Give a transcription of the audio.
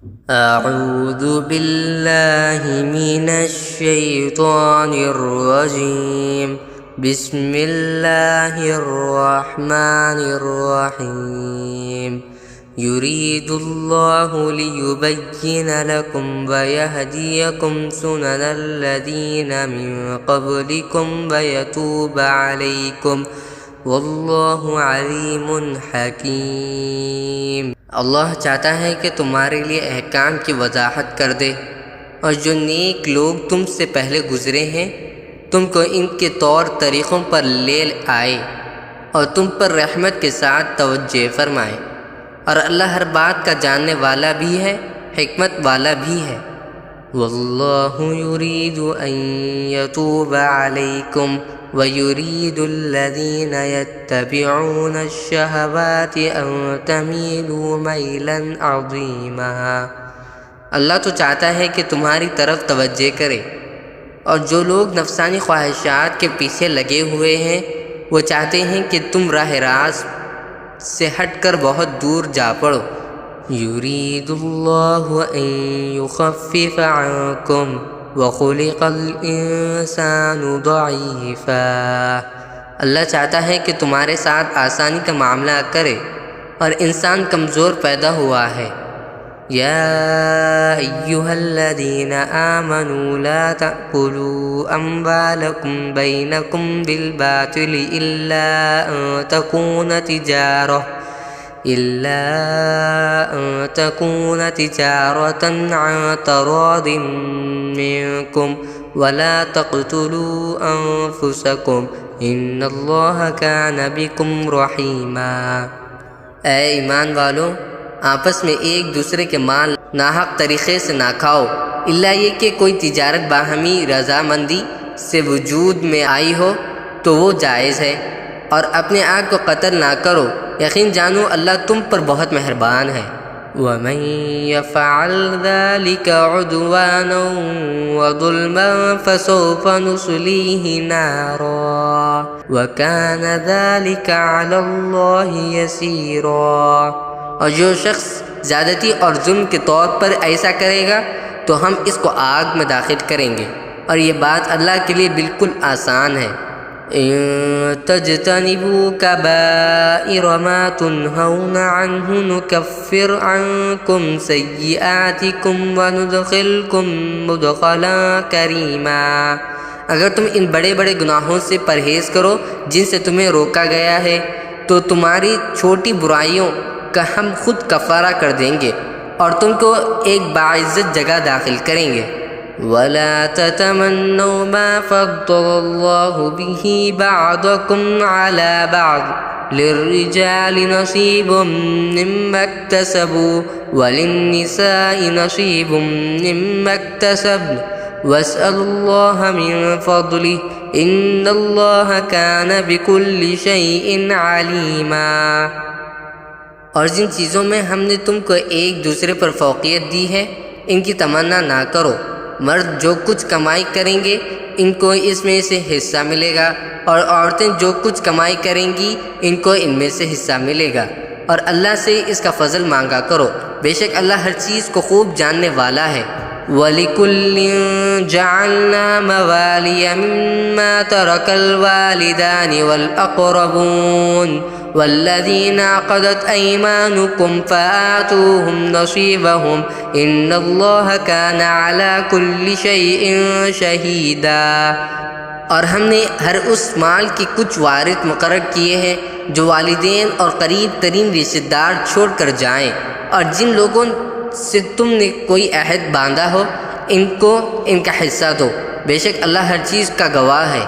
أعوذ بالله من الشيطان الرجيم بسم الله الرحمن الرحيم يريد الله ليبين لكم ويهديكم سنن الذين من قبلكم ويتوب عليكم واللہ علیم حکیم۔ اللہ چاہتا ہے کہ تمہارے لیے احکام کی وضاحت کر دے، اور جو نیک لوگ تم سے پہلے گزرے ہیں تم کو ان کے طور طریقوں پر لے آئے اور تم پر رحمت کے ساتھ توجہ فرمائے، اور اللہ ہر بات کا جاننے والا بھی ہے، حکمت والا بھی ہے۔ واللہ یرید ان یتوب علیکم وَيُرِيدُ الَّذِينَ يَتَّبِعُونَ الشَّهَوَاتِ أَن تَمِيلُوا مَيْلًا عَظِيمًا۔ اللہ تو چاہتا ہے کہ تمہاری طرف توجہ کرے، اور جو لوگ نفسانی خواہشات کے پیچھے لگے ہوئے ہیں وہ چاہتے ہیں کہ تم راہ راست سے ہٹ کر بہت دور جا پڑو۔ يُرِيدُ اللَّهُ أَن يُخَفِّفَ عَنكُمْ وَخُلِقَ الْإِنسَانُ ضَعِيفًا۔ اللہ چاہتا ہے کہ تمہارے ساتھ آسانی کا معاملہ کرے، اور انسان کمزور پیدا ہوا ہے۔ یا ایھا الذین آمنوا لا تأکلوا اموالکم بینکم بالباطل الا ان تكون تجارة عن تراض منكم ولا تقتلوا أنفسكم إن الله كان بكم رحيما۔ اے ایمان والو، آپس میں ایک دوسرے کے مال ناحق طریقے سے نہ کھاؤ، الا یہ کہ کوئی تجارت باہمی رضامندی سے وجود میں آئی ہو تو وہ جائز ہے، اور اپنے آپ کو قتل نہ کرو، یقین جانو اللہ تم پر بہت مہربان ہے۔ وَمَن يَفْعَلْ ذَلِكَ عُدْوَانًا وَظُلْمًا فَسَوْفَ نُصْلِيهِ نَارًا وَكَانَ ذَلِكَ عَلَى اللَّهِ يَسِيرًا۔ اور جو شخص زیادتی اور ظلم کے طور پر ایسا کرے گا تو ہم اس کو آگ میں داخل کریں گے، اور یہ بات اللہ کے لیے بالکل آسان ہے۔ إن تجتنبوا كبائر ما تنهون عنه نكفر عنكم سيئاتكم وندخلكم مدخلا كريما۔ اگر تم ان بڑے بڑے گناہوں سے پرہیز کرو جن سے تمہیں روکا گیا ہے تو تمہاری چھوٹی برائیوں کا ہم خود کفارہ کر دیں گے، اور تم کو ایک باعزت جگہ داخل کریں گے۔ وَلَا تَتَمَنَّوْا مَا فَضَّلَ اللَّهُ بِهِ بَعْضَكُمْ عَلَى بَعْضٍ لِلرِّجَالِ نَصِيبٌ مِّمَّا اكْتَسَبُوا وَلِلنِّسَاءِ نَصِيبٌ مِّمَّا اكْتَسَبْنَ وَاسْأَلُوا اللَّهَ مِن فَضْلِهِ إِنَّ اللَّهَ كَانَ بِكُلِّ شَيْءٍ عَلِيمًا۔ اور جن چیزوں میں ہم نے تم کو ایک دوسرے پر فوقیت دی ہے ان کی تمنا نہ کرو۔ مرد جو کچھ کمائی کریں گے ان کو اس میں سے حصہ ملے گا، اور عورتیں جو کچھ کمائی کریں گی ان کو ان میں سے حصہ ملے گا، اور اللہ سے اس کا فضل مانگا کرو، بے شک اللہ ہر چیز کو خوب جاننے والا ہے۔ وَلِكُلٍّ جَعَلْنَا مَوَالِيَ مِمَّا تَرَكَ الْوَالِدَانِ وَالْأَقْرَبُونَ وَالَّذِينَ عَقَدَتْ أَيْمَانُكُمْ فَآتُوهُمْ نَصِيبَهُمْ إِنَّ اللَّهَ كَانَ عَلَى كُلِّ شَيْءٍ شَهِيدًا۔ اور ہم نے ہر اس مال کی کچھ وارث مقرر کیے ہیں جو والدین اور قریب ترین رشتہ دار چھوڑ کر جائیں، اور جن لوگوں سے تم نے کوئی عہد باندھا ہو ان کو ان کا حصہ دو، بے شک اللہ ہر چیز کا گواہ ہے۔